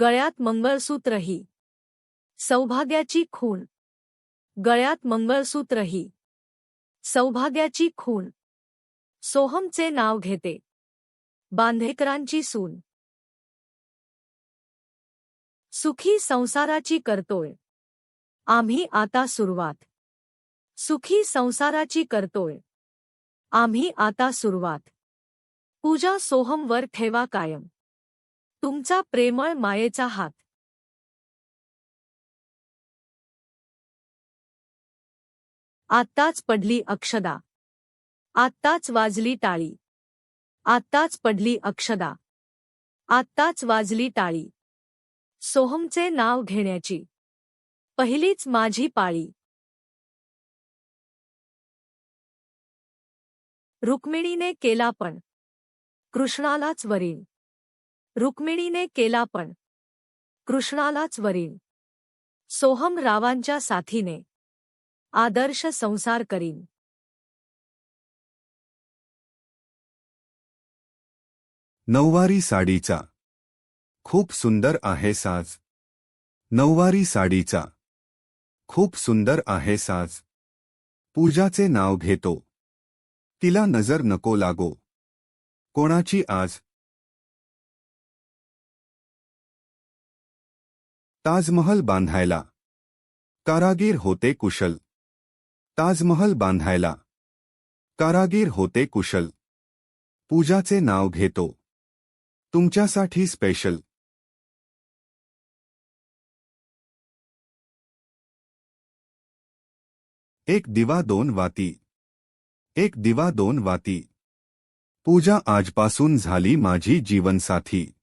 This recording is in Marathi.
गळ्यात मंगळसूत्रही सौभाग्याची खूण, गळ्यात मंगळसूत्रही सौभाग्याची खूण. सोहमचे नाव घेते, बांधेकरांची सून. सुखी संसाराची करतोय आम्ही आता सुरुवात, सुखी संसाराची करतोय आम्ही आता सुरुवात. पूजा सोहमवर ठेवा कायम तुमचा प्रेमळ मायेचा हात. आत्ताच पडली अक्षदा, आत्ताच वाजली टाळी, आत्ताच पडली अक्षदा, आत्ताच वाजली टाळी. सोहमचे नाव घेण्याची पहिलीच माझी पाळी. रुक्मिणीने केला पण कृष्णालाच वरील, रुक्मिणीने केला पण कृष्णालाच वरील. सोहम रावांच्या साथीने आदर्श संसार करीन. नऊवारी साडीचा खूप सुंदर आहे साज, नऊवारी साडीचा खूप सुंदर आहे साज. पूजाचे नाव घेतो, तिला नजर नको लागो. कोणाची आज? ताजमहल बांधायला कारागीर होते कुशल, ताजमहल बांधायला कारागीर होते कुशल. पूजाचे नाव घेतो, तुमच्यासाठी स्पेशल. एक दिवा दोन वाती, एक दिवा दोन वाती. पूजा आजपासून झाली माझी जीवनसाथी.